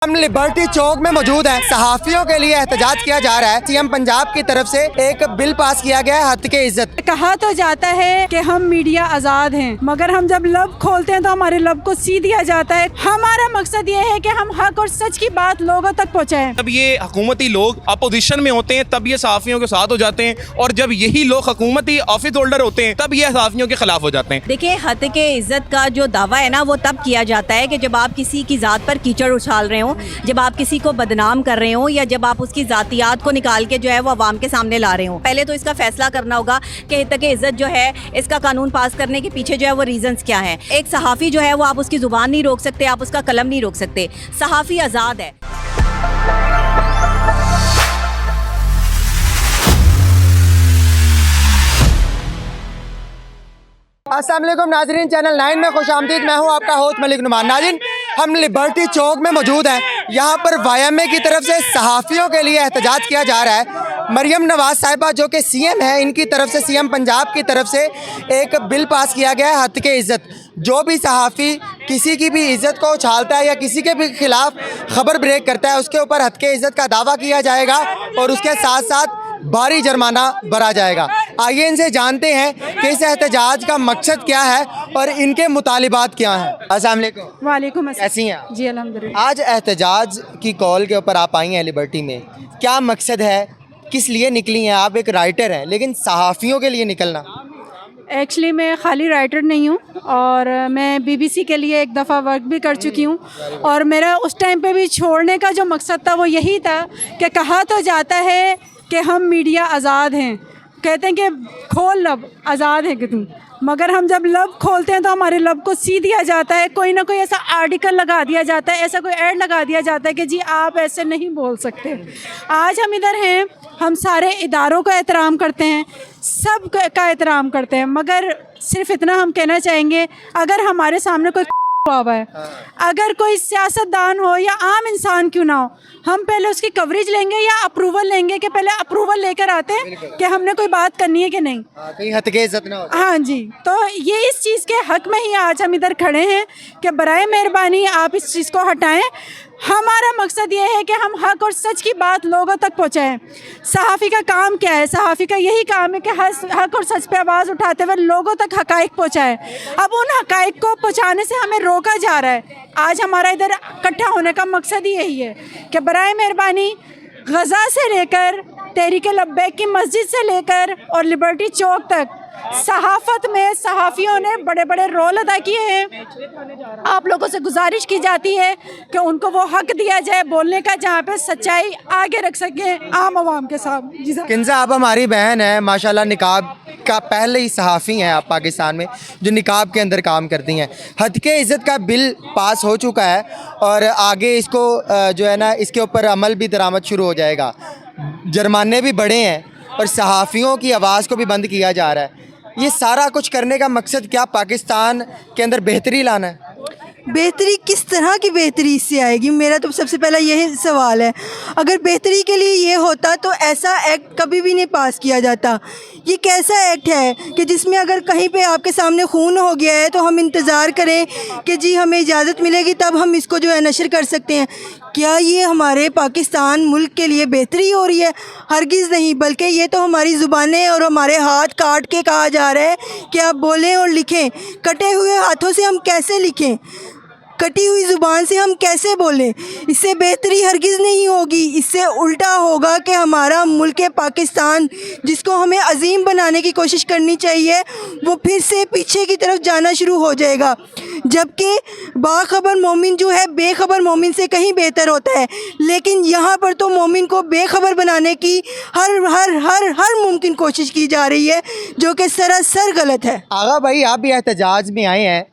हम लिबर्टी चौक में मौजूद हैं। सहाफ़ियों के लिए एहतजाज किया जा रहा है। सीएम पंजाब की तरफ से एक बिल पास किया गया है, हत्के इज्जत। कहा तो जाता है कि हम मीडिया आज़ाद हैं, मगर हम जब लब खोलते हैं तो हमारे लब को सी दिया जाता है। हमारा मकसद ये है कि हम हक और सच की बात लोगों तक पहुँचाएं। जब ये हुकूमती लोग अपोजिशन में होते हैं तब ये सहाफ़ियों के साथ हो जाते हैं, और जब यही लोग हुकूमती ऑफिस होल्डर होते हैं तब ये सहाफ़ियों के खिलाफ हो जाते हैं। देखिए, हत्के इज्जत का जो दावा है ना, वो तब किया जाता है कि जब आप किसी की ज़ात पर कीचड़ उछाल रहे हो, जब आप किसी को बदनाम कर रहे हो, या जब आप उसकी ज़ातियात को निकाल के जो है वो अवाम के सामने ला रहे हो। पहले तो इसका फैसला करना होगा कि हत्के इज्जत जो है, इसका कानून पास करने के पीछे जो है वो रीजंस क्या है। एक सहाफ़ी जो है वो आप उसकी ज़ुबान नहीं रोक सकते, आप उसका कलम नहीं रोक सकते। सहाफ़ी आज़ाद है। अस्सलाम वालेकुम नाजरीन, चैनल 9 में खुशामदीद। मैं हूं आपका होस्ट मलिक नुमान। नाज़रीन, हम लिबर्टी चौक में मौजूद हैं। यहां पर YMA की तरफ से सहाफ़ियों के लिए एहतजाज किया जा रहा है। मरियम नवाज साहिबा जो कि CM है, इनकी तरफ से, CM पंजाब की तरफ से एक बिल पास किया गया है, हत्के इज्जत। जो भी सहाफ़ी किसी की भी इज़्ज़त को उछालता है या किसी के भी खिलाफ खबर ब्रेक करता है, उसके ऊपर हत्के इज्जत का दावा किया जाएगा और उसके साथ साथ भारी जुर्माना भरा जाएगा। आइए इनसे जानते हैं कि इस एहतजाज का मकसद क्या है और इनके मुतालिबात क्या हैं। अस्सलाम वालेकुम। वालेकुम अस्सलाम। कैसी हैं आप? जी अल्हम्दुलिल्लाह। आज एहतजाज की कॉल के ऊपर आप आई हैं लिबर्टी में, क्या मकसद है, किस लिए निकली हैं? आप एक राइटर हैं, लेकिन सहाफ़ियों के लिए निकलना? एक्चुअली मैं खाली राइटर नहीं हूँ, और मैं BBC के लिए एक दफ़ा वर्क भी कर चुकी हूँ। और मेरा उस टाइम पे भी छोड़ने का जो मकसद था वो यही था कि कहा तो जाता है कि हम मीडिया आज़ाद हैं, कहते हैं कि खोल लब, आज़ाद है कि तुम, मगर हम जब लब खोलते हैं तो हमारे लब को सी दिया जाता है। कोई ना कोई ऐसा आर्टिकल लगा दिया जाता है, ऐसा कोई ऐड लगा दिया जाता है कि जी आप ऐसे नहीं बोल सकते। आज हम इधर हैं, हम सारे इदारों का एहतराम करते हैं, सब का एहतराम करते हैं, मगर सिर्फ इतना हम कहना चाहेंगे, अगर हमारे सामने कोई हुआ है, अगर कोई सियासतदान हो या आम इंसान क्यों ना हो, हम पहले उसकी कवरेज लेंगे या अप्रूवल लेंगे कि पहले अप्रूवल लेकर आते हैं कि हमने कोई बात करनी है कि नहीं। कहीं हत्के इज्जत ना हो। हाँ जी, तो ये इस चीज़ के हक में ही आज हम इधर खड़े हैं कि बराए मेहरबानी आप इस चीज़ को हटाएं। हमारा मकसद ये है कि हम हक और सच की बात लोगों तक पहुंचाएं। सहाफ़ी का काम क्या है? सहाफ़ी का यही काम है कि हक और सच पे आवाज़ उठाते हुए लोगों तक हकाइक पहुंचाएं। अब उन हकाइक को पहुंचाने से हमें रोका जा रहा है। आज हमारा इधर इकट्ठा होने का मकसद ही यही है कि बराए मेहरबानी गज़ा से लेकर तहरीक लब्बैक की मस्जिद से लेकर और लिबर्टी चौक तक सहाफ़त में सहाफ़ियों ने बड़े बड़े रोल अदा किए हैं। आप लोगों से गुजारिश की जाती है कि उनको वो हक दिया जाए बोलने का, जहाँ पे सच्चाई आगे रख सकें आम आवाम के साथ। जी सर। किन्जा, आप हमारी बहन है, माशाल्लाह निकाब का पहले ही सहाफ़ी हैं आप पाकिस्तान में, जो निकाब के अंदर काम करती हैं। हत्के इज़्ज़त का बिल पास हो चुका है और आगे इसको जो है ना, इसके ऊपर अमल भी दरामद शुरू हो जाएगा। जुर्माने भी बढ़े हैं और सहाफ़ियों की आवाज़ को भी बंद किया जा रहा है। ये सारा कुछ करने का मकसद क्या पाकिस्तान के अंदर बेहतरी लाना है? बेहतरी किस तरह की बेहतरी इससे आएगी? मेरा तो सबसे पहला यही सवाल है। अगर बेहतरी के लिए ये होता तो ऐसा एक्ट कभी भी नहीं पास किया जाता। ये कैसा एक्ट है कि जिसमें अगर कहीं पे आपके सामने खून हो गया है तो हम इंतज़ार करें कि जी हमें इजाज़त मिलेगी तब हम इसको जो है नशर कर सकते हैं? क्या ये हमारे पाकिस्तान मुल्क के लिए बेहतरी हो रही है? हरगिज़ नहीं, बल्कि ये तो हमारी ज़ुबानें और हमारे हाथ काट के कहा जा रहा है कि आप बोलें और लिखें। कटे हुए हाथों से हम कैसे लिखें? कटी हुई ज़ुबान से हम कैसे बोलें? इससे बेहतरी हरगिज़ नहीं होगी। इससे उल्टा होगा कि हमारा मुल्क पाकिस्तान, जिसको हमें अजीम बनाने की कोशिश करनी चाहिए, वो फिर से पीछे की तरफ जाना शुरू हो जाएगा। जबकि बाखबर मोमिन जो है बेखबर मोमिन से कहीं बेहतर होता है, लेकिन यहाँ पर तो मोमिन को बेखबर बनाने की हर हर हर हर मुमकिन कोशिश की जा रही है, जो कि सरासर गलत है। आगा भाई, आप भी एहतजाज में आए हैं,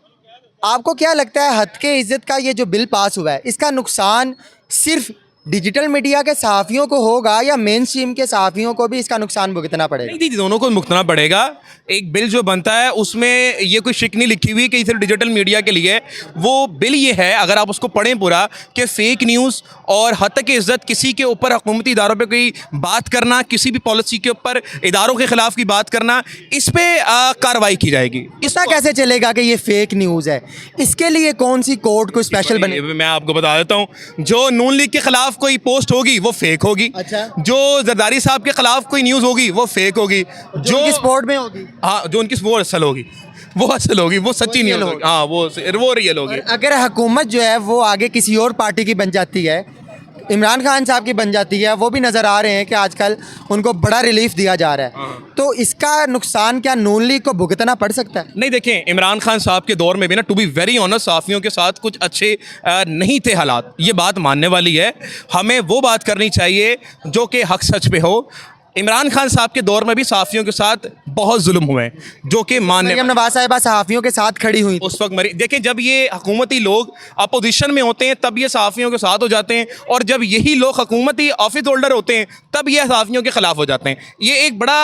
आपको क्या लगता है हत्के इज़्ज़त का ये जो बिल पास हुआ है, इसका नुकसान सिर्फ डिजिटल मीडिया के सहाफ़ियों को होगा या मेन स्ट्रीम के सहाफ़ियों को भी इसका नुकसान भुगतना पड़ेगा? नहीं दीदी, दोनों को भुगतना पड़ेगा। एक बिल जो बनता है उसमें ये कोई शिक नहीं लिखी हुई कि सिर्फ डिजिटल मीडिया के लिए। वो बिल ये है, अगर आप उसको पढ़ें पूरा, कि फेक न्यूज़ और हद तक इज़्ज़त किसी के ऊपर हुकूमती इदारों पे कोई बात करना, किसी भी पॉलिसी के ऊपर इदारों के ख़िलाफ़ की बात करना, इस पर कार्रवाई की जाएगी। इसका कैसे चलेगा कि ये फेक न्यूज़ है? इसके लिए कौन सी कोर्ट को स्पेशल बने? मैं आपको बता देता हूँ, जो नून लीग के खिलाफ कोई पोस्ट होगी वो फेक होगी। अच्छा। जो जरदारी साहब के खिलाफ कोई न्यूज़ होगी वो फेक होगी। जो उनकी स्पोर्ट में होगी, हाँ, जो उनकी वो असल होगी, वो असल होगी, वो सच्ची न्यूज़ होगी। हाँ, वो रियल होगी। अगर हुकूमत जो है वो आगे किसी और पार्टी की बन जाती है, इमरान खान साहब की बन जाती है, वो भी नज़र आ रहे हैं कि आजकल उनको बड़ा रिलीफ दिया जा रहा है, तो इसका नुकसान क्या नून लीग को भुगतना पड़ सकता है? नहीं, देखें, इमरान खान साहब के दौर में भी ना, टू बी वेरी ऑनेस्ट, सहाफ़ियों के साथ कुछ अच्छे नहीं थे हालात। ये बात मानने वाली है। हमें वो बात करनी चाहिए जो कि हक सच पे हो। इमरान खान साहब के दौर में भी सहाफ़ियों के साथ बहुत जुल्म हुए हैं, जो कि मानने मरियम नवाज साहिबा सहाफ़ियों के साथ खड़ी हुई। उस वक्त मरी। देखिए, जब ये हुकूमती लोग अपोजिशन में होते हैं तब ये सहाफ़ियों के साथ हो जाते हैं, और जब यही लोग हुकूमती ऑफिस होल्डर होते हैं तब ये सहाफ़ियों के ख़िलाफ़ हो जाते हैं। ये एक बड़ा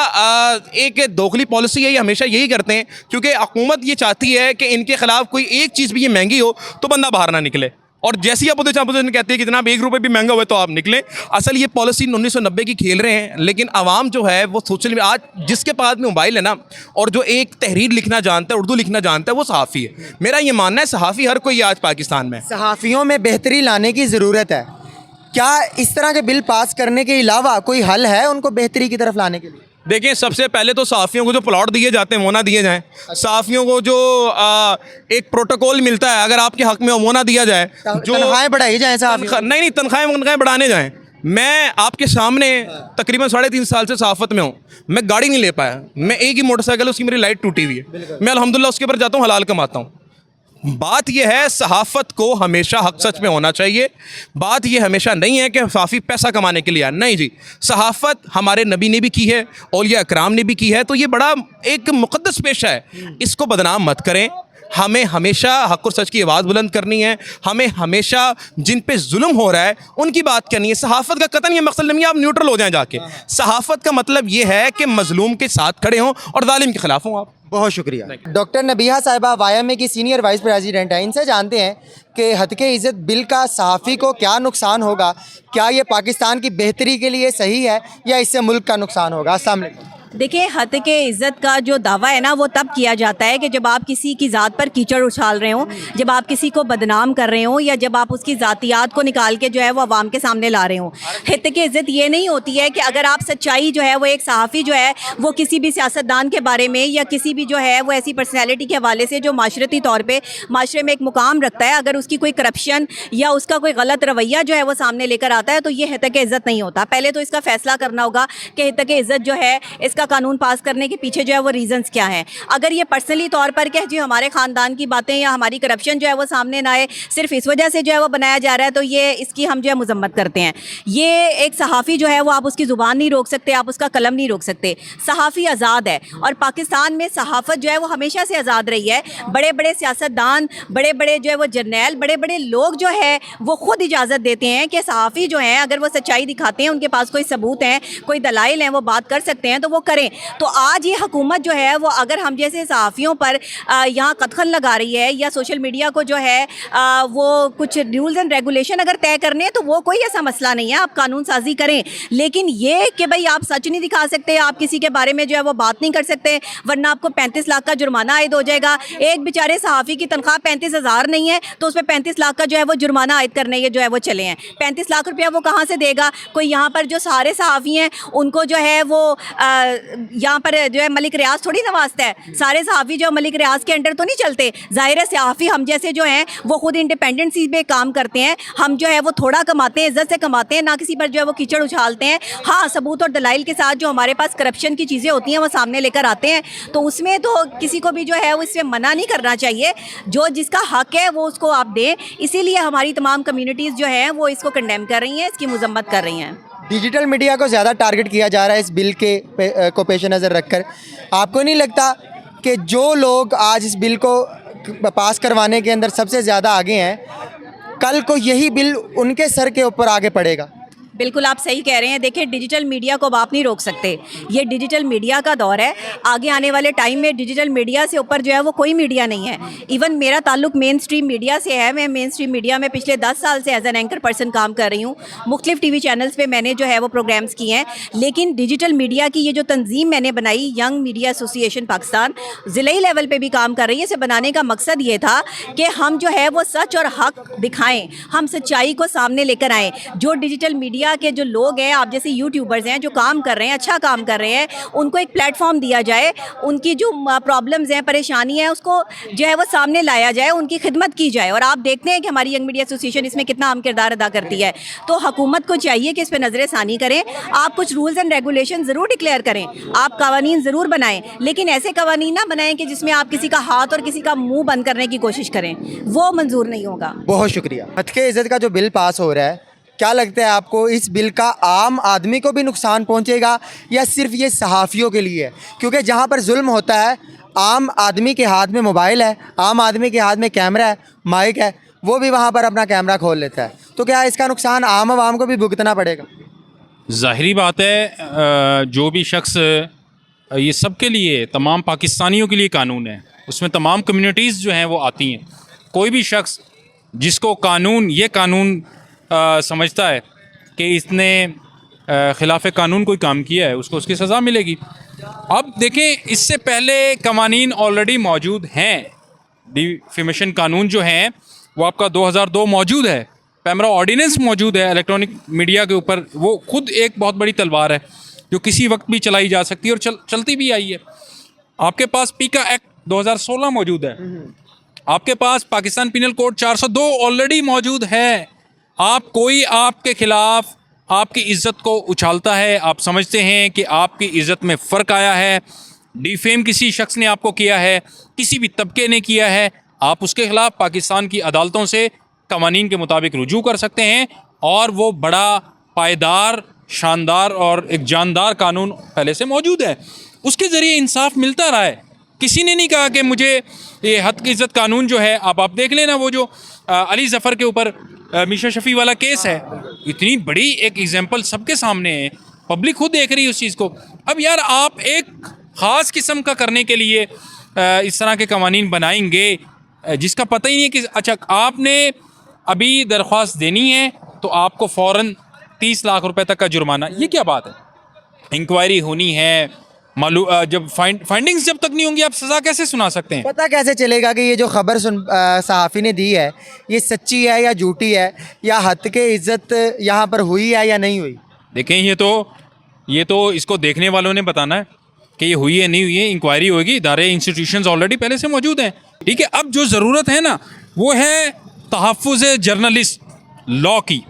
एक दोगली पॉलिसी है। ये हमेशा यही करते हैं, क्योंकि हुकूमत ये चाहती है कि इनके ख़िलाफ़ कोई एक चीज़ भी ये महंगी हो तो बंदा बाहर ना निकले, और जैसी अपोजिशन कहती है कि जनाब 1 रुपये भी महंगा हुआ तो आप निकलें। असल ये पॉलिसी 1990 की खेल रहे हैं, लेकिन आवाम जो है वो सोशल में, आज जिसके पास में मोबाइल है ना, और जो एक तहरीर लिखना जानता है, उर्दू लिखना जानता है, वो सहाफ़ी है। मेरा ये मानना है, सहाफ़ी हर कोई आज पाकिस्तान में। सहाफ़ियों में बेहतरी लाने की ज़रूरत है। क्या इस तरह के बिल पास करने के अलावा कोई हल है उनको बेहतरी की तरफ लाने के लिए? देखें, सबसे पहले तो सहाफ़ियों को जो प्लॉट दिए जाते हैं वो ना दिए जाएं। सहाफ़ियों को जो एक प्रोटोकॉल मिलता है, अगर आपके हक में वो ना दिया जाए। जो तनख्वाहें बढ़ाई जाएं सहाफ़ियों? नहीं, तनख्वाहें बढ़ाने जाएं। मैं आपके सामने तकरीबन 3.5 साल से सहाफ़त में हूँ। मैं गाड़ी नहीं ले पाया। मैं एक ही मोटरसाइकिल, उसकी मेरी लाइट टूटी हुई है। मैं अल्हम्दुलिल्लाह उसके ऊपर जाता हूँ, हलाल कमाता हूँ। बात यह है, सहाफ़त को हमेशा हक सच में होना चाहिए। बात यह हमेशा नहीं है कि सहाफ़ी पैसा कमाने के लिए आए। नहीं जी, सहाफ़त हमारे नबी ने भी की है, औलिया अकराम ने भी की है, तो ये बड़ा एक मुक़द्दस पेशा है। इसको बदनाम मत करें। हमें हमेशा हक और सच की आवाज़ बुलंद करनी है। हमें हमेशा जिन पे जुल्म हो रहा है उनकी बात करनी है। सहाफ़त का कतन ये मकसद नहीं है आप न्यूट्रल हो जाएं जाके। सहाफ़त का मतलब ये है कि मज़लूम के साथ खड़े हों और जालिम के ख़िलाफ़ हों आप। बहुत शुक्रिया। डॉक्टर नबीहा साहिबा YMA की सीनियर वाइस प्रेसिडेंट हैं। इनसे जानते हैं कि हत्के इज़्ज़त बिल का सहाफ़ी को क्या नुकसान होगा, क्या ये पाकिस्तान की बेहतरी के लिए सही है या इससे मुल्क का नुकसान होगा। अस्सलाम वालेकुम। देखिए, हद के इज़्ज़त का जो दावा है ना, वो तब किया जाता है कि जब आप किसी की ज़ात पर कीचड़ उछाल रहे हो, जब आप किसी को बदनाम कर रहे हो, या जब आप उसकी ज़ातियात को निकाल के जो है वो अवाम के सामने ला रहे हो। हद के इज़्ज़त ये नहीं होती है कि अगर आप सच्चाई जो है वो एक सहाफ़ी जो है वो किसी भी सियासतदान के बारे में या किसी भी जो है वो ऐसी पर्सनैलिटी के हवाले से जो माशरती तौर पर माशरे में एक मुकाम रखता है, अगर उसकी कोई करप्शन या उसका कोई गलत रवैया जो है वो सामने लेकर आता है, तो ये हद के इज़्ज़त नहीं होता। पहले तो इसका फ़ैसला करना होगा कि हद के इज़्ज़त जो है इसका कानून पास करने के पीछे जो है वो रीजंस क्या हैं। अगर ये पर्सनली तौर पर कि जी हमारे ख़ानदान की बातें या हमारी करप्शन जो है वो सामने ना आए, सिर्फ इस वजह से जो है वो बनाया जा रहा है, तो ये इसकी हम जो है मजम्मत करते हैं। ये एक सहाफ़ी जो है वो आप उसकी ज़ुबान नहीं रोक सकते, आप उसका कलम नहीं रोक सकते। सहाफ़ी आज़ाद है, और पाकिस्तान में सहाफ़त जो है वो हमेशा से आज़ाद रही है। बड़े बड़े सियासतदान, बड़े बड़े जो है वो जर्नैल, बड़े बड़े लोग जो है वो ख़ुद इजाज़त देते हैं कि सहाफ़ी जो हैं अगर वो सच्चाई दिखाते हैं, उनके पास कोई सबूत हैं, कोई दलाइल हैं, वो बात कर सकते हैं तो वो करें। तो आज ये हुकूमत जो है वो अगर हम जैसे सहाफ़ियों पर यहाँ कदखल लगा रही है, या सोशल मीडिया को जो है वो कुछ रूल्स एंड रेगुलेशन अगर तय करने हैं, तो वो कोई ऐसा मसला नहीं है, आप कानून साजी करें। लेकिन ये कि भाई आप सच नहीं दिखा सकते, आप किसी के बारे में जो है वो बात नहीं कर सकते, वरना आपको 35 लाख का जुर्माना आयद हो जाएगा। एक बेचारे सहाफ़ी की तनख्वाह 35,000 नहीं है, तो उस पर 35 लाख का जो है वो जुर्माना आयद करने ये जो है वो चले हैं। 35 लाख रुपया वो कहाँ से देगा? कोई यहाँ पर जो सारे सहाफ़ी हैं उनको जो है वो यहाँ पर जो है मलिक रियाज थोड़ी नवाजता है। सारे सहाफ़ी जो मलिक रियाज के अंडर तो नहीं चलते। ज़ाहिर है सहाफ़ी हम जैसे जो हैं वो खुद इंडिपेंडेंसी पे काम करते हैं। हम जो है वो थोड़ा कमाते हैं, इज़्ज़त से कमाते हैं, ना किसी पर जो है वो कीचड़ उछालते हैं। हाँ, सबूत और दलाइल के साथ जो हमारे पास करप्शन की चीज़ें होती हैं वो सामने लेकर आते हैं, तो उसमें तो किसी को भी जो है वो इससे मना नहीं करना चाहिए। जो जिसका हक़ है वो उसको आप दें। इसीलिए हमारी तमाम कम्यूनिटीज़ जो हैं वो इसको कंडेम कर रही हैं, इसकी मजम्मत कर रही हैं। डिजिटल मीडिया को ज़्यादा टारगेट किया जा रहा है इस बिल के को पेश नज़र रखकर। आपको नहीं लगता कि जो लोग आज इस बिल को पास करवाने के अंदर सबसे ज़्यादा आगे हैं, कल को यही बिल उनके सर के ऊपर आगे पड़ेगा? बिल्कुल आप सही कह रहे हैं। देखिए डिजिटल मीडिया को अब आप नहीं रोक सकते, ये डिजिटल मीडिया का दौर है। आगे आने वाले टाइम में डिजिटल मीडिया से ऊपर जो है वो कोई मीडिया नहीं है। इवन मेरा ताल्लुक मेन स्ट्रीम मीडिया से है। मैं मेन स्ट्रीम मीडिया में पिछले 10 साल से एज एन एंकर पर्सन काम कर रही हूँ। मुख्तलिफ टीवी चैनल्स पे मैंने जो है वो प्रोग्राम्स किए हैं। लेकिन डिजिटल मीडिया की ये जो तंजीम मैंने बनाई, यंग मीडिया एसोसिएशन पाकिस्तान, ज़िले लेवल पर भी काम कर रही है। इसे बनाने का मकसद ये था कि हम जो है वो सच और हक दिखाएँ, हम सच्चाई को सामने लेकर आएँ। जो डिजिटल मीडिया के जो लोग हैं, आप जैसे यूट्यूबर्स हैं जो काम कर रहे हैं, अच्छा काम कर रहे हैं, उनको एक प्लेटफॉर्म दिया जाए, उनकी जो प्रॉब्लम्स हैं, परेशानी है, उसको जो है वो सामने लाया जाए, उनकी खिदमत की जाए। और आप देखते हैं कि हमारी यंग मीडिया एसोसिएशन इसमें कितना अहम किरदार अदा करती है। तो हुकूमत को चाहिए कि इस पर नज़र सानी करें। आप कुछ रूल्स एंड रेगुलेशन ज़रूर डिक्लेयर करें, आप कवानीन ज़रूर बनाएं, लेकिन ऐसे कवानीन ना बनाएं कि जिसमें आप किसी का हाथ और किसी का मुँह बंद करने की कोशिश करें, वो मंजूर नहीं होगा। बहुत शुक्रिया। हत्के इज़्ज़त का जो बिल पास हो रहा है, क्या लगता है आपको इस बिल का आम आदमी को भी नुकसान पहुंचेगा या सिर्फ ये सहाफ़ियों के लिए है? क्योंकि जहां पर जुल्म होता है, आम आदमी के हाथ में मोबाइल है, आम आदमी के हाथ में कैमरा है, माइक है, वो भी वहां पर अपना कैमरा खोल लेता है। तो क्या इसका नुकसान आम आवाम को भी भुगतना पड़ेगा? ज़ाहिरी बात है, जो भी शख्स, ये सब के लिए, तमाम पाकिस्तानियों के लिए कानून है, उसमें तमाम कम्युनिटीज़ जो हैं वो आती हैं। कोई भी शख्स जिसको कानून, ये कानून समझता है कि इसने ख़िलाफ़ कानून कोई काम किया है, उसको उसकी सज़ा मिलेगी। अब देखें, इससे पहले कवानीन ऑलरेडी मौजूद हैं। डिफेमेशन कानून जो हैं वो आपका 2002 मौजूद है, पैमरा ऑर्डिनेंस मौजूद है इलेक्ट्रॉनिक मीडिया के ऊपर। वो खुद एक बहुत बड़ी तलवार है जो किसी वक्त भी चलाई जा सकती है और चलती भी आई है। आपके पास पीका एक्ट 2016 मौजूद है, आपके पास पाकिस्तान पिनल कोड 402 ऑलरेडी मौजूद है। आप कोई आपके ख़िलाफ़ आपकी इज़्ज़त को उछालता है, आप समझते हैं कि आपकी इज़्ज़त में फ़र्क आया है, डिफेम किसी शख्स ने आपको किया है, किसी भी तबके ने किया है, आप उसके ख़िलाफ़ पाकिस्तान की अदालतों से कवानीन के मुताबिक रुजू कर सकते हैं। और वो बड़ा पायदार, शानदार और एक जानदार कानून पहले से मौजूद है। उसके ज़रिए इंसाफ मिलता रहा है। किसी ने नहीं कहा कि मुझे ये हद की इज़्ज़त कानून जो है, आप देख लेना वो जो अली ज़फ़र के ऊपर मीशा शफ़ी वाला केस है, इतनी बड़ी एक एग्जांपल सबके सामने है, पब्लिक खुद देख रही है उस चीज़ को। अब यार आप एक ख़ास किस्म का करने के लिए इस तरह के कवानीन बनाएंगे जिसका पता ही नहीं है कि अच्छा आपने अभी दरख्वास्त देनी है तो आपको फ़ौरन 30 लाख रुपए तक का जुर्माना, ये क्या बात है? इंक्वायरी होनी है, जब फाइंडिंग्स जब तक नहीं होंगी आप सज़ा कैसे सुना सकते हैं? पता कैसे चलेगा कि ये जो खबर सहाफ़ी ने दी है ये सच्ची है या झूठी है, या हद के इज़्ज़त यहाँ पर हुई है या नहीं हुई? देखें, ये तो इसको देखने वालों ने बताना है कि ये हुई है नहीं हुई है। इंक्वायरी होगी, इदारे इंस्टीट्यूशंस ऑलरेडी पहले से मौजूद हैं। ठीक है, अब जो ज़रूरत है ना वो है तहफ़्फ़ुज़ जर्नलिस्ट लॉ की,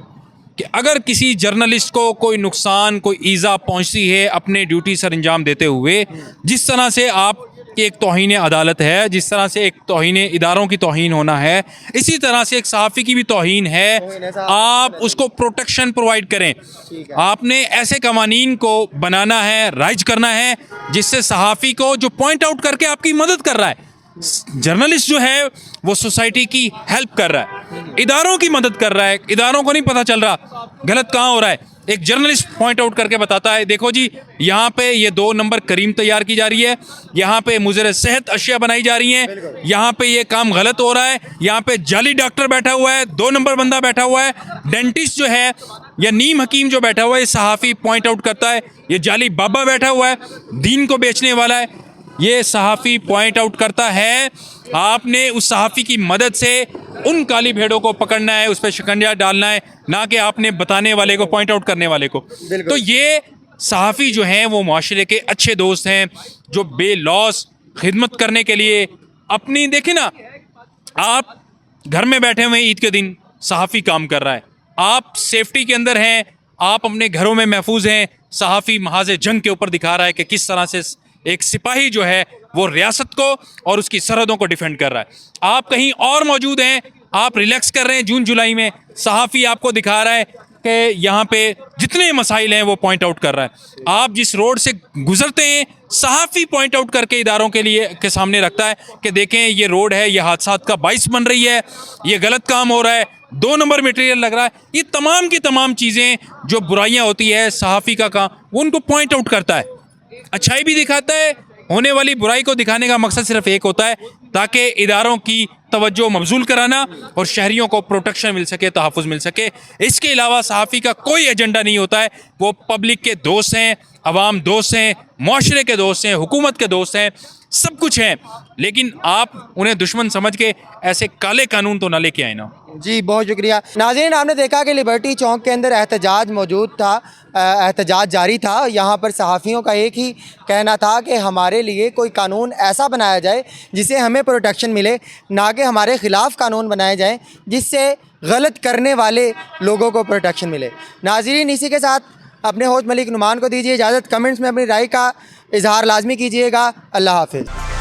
कि अगर किसी जर्नलिस्ट को कोई नुकसान, कोई ईज़ा पहुंचती है अपने ड्यूटी सर अंजाम देते हुए, जिस तरह से आप कि एक तौहीन अदालत है, जिस तरह से एक तौहीन इदारों की तौहीन होना है, इसी तरह से एक सहाफ़ी की भी तौहीन है। आप उसको प्रोटेक्शन प्रोवाइड करें। आपने ऐसे कवानीन को बनाना है, राइज करना है, जिससे सहाफ़ी को जो पॉइंट आउट करके आपकी मदद कर रहा है, जर्नलिस्ट जो है वो सोसाइटी की हेल्प कर रहा है, इदारों की मदद कर रहा है, इदारों को नहीं पता चल रहा गलत कहाँ हो रहा है, एक जर्नलिस्ट पॉइंट आउट करके बताता है देखो जी यहाँ पे ये 2 नंबर करीम तैयार की जा रही है, यहाँ पे मुज़र सेहत अशिया बनाई जा रही हैं, यहाँ पे ये काम गलत हो रहा है, यहाँ पे जाली डॉक्टर बैठा हुआ है, 2 नंबर बंदा बैठा हुआ है, डेंटिस्ट जो है या नीम हकीम जो बैठा हुआ है, ये सहाफ़ी पॉइंट आउट करता है, ये जाली बाबा बैठा हुआ है, दीन को बेचने वाला है, ये सहाफ़ी पॉइंट आउट करता है। आपने उस सहाफ़ी की मदद से उन काली भेड़ों को पकड़ना है, उस पर शिकंजा डालना है, ना कि आपने बताने वाले को, पॉइंट आउट करने वाले को। तो ये सहाफ़ी जो हैं वो माशरे के अच्छे दोस्त हैं, जो बेलॉस खिदमत करने के लिए अपनी, देखें ना, आप घर में बैठे हुए ईद के दिन सहाफ़ी काम कर रहा है, आप सेफ्टी के अंदर हैं, आप अपने घरों में महफूज हैं, सहाफ़ी महाज़ जंग के ऊपर दिखा रहा है कि किस तरह से एक सिपाही जो है वो रियासत को और उसकी सरहदों को डिफेंड कर रहा है। आप कहीं और मौजूद हैं, आप रिलैक्स कर रहे हैं जून जुलाई में, सहाफ़ी आपको दिखा रहा है कि यहाँ पे जितने मसाइल हैं वो पॉइंट आउट कर रहा है। आप जिस रोड से गुजरते हैं, सहाफ़ी पॉइंट आउट करके इदारों के सामने रखता है कि देखें ये रोड है, ये हादसात का बाइस बन रही है, ये गलत काम हो रहा है, 2 नंबर मटेरियल लग रहा है। ये तमाम की तमाम चीज़ें जो बुराइयां होती है सहाफ़ी का काम, वो उनको पॉइंट आउट करता है, अच्छाई भी दिखाता है। होने वाली बुराई को दिखाने का मकसद सिर्फ एक होता है, ताकि इदारों की तवज्जो मबजूल कराना और शहरियों को प्रोटेक्शन मिल सके, तहफ़्फ़ुज़ मिल सके। इसके अलावा सहाफ़ी का कोई एजेंडा नहीं होता है। वो पब्लिक के दोस्त हैं, अवाम दोस्त हैं, माशरे के दोस्त हैं, हुकूमत के दोस्त हैं, सब कुछ हैं। लेकिन आप उन्हें दुश्मन समझ के ऐसे काले कानून तो ना लेके आए ना। जी बहुत शुक्रिया। नाज़रीन, आपने देखा कि लिबर्टी चौक के अंदर एहतजाज मौजूद था, एहतजाज जारी था। यहाँ पर सहाफ़ियों का एक ही कहना था कि हमारे लिए कोई कानून ऐसा बनाया जाए जिससे हमें प्रोटेक्शन मिले, ना कि हमारे ख़िलाफ़ कानून बनाए जाएँ जिससे गलत करने वाले लोगों को प्रोटेक्शन मिले। नाज़रीन, इसी के साथ अपने होस्ट मलिक नुमान को दीजिए इजाज़त। कमेंट्स में अपनी राय का इजहार लाजमी कीजिएगा। अल्लाह हाफ़िज़।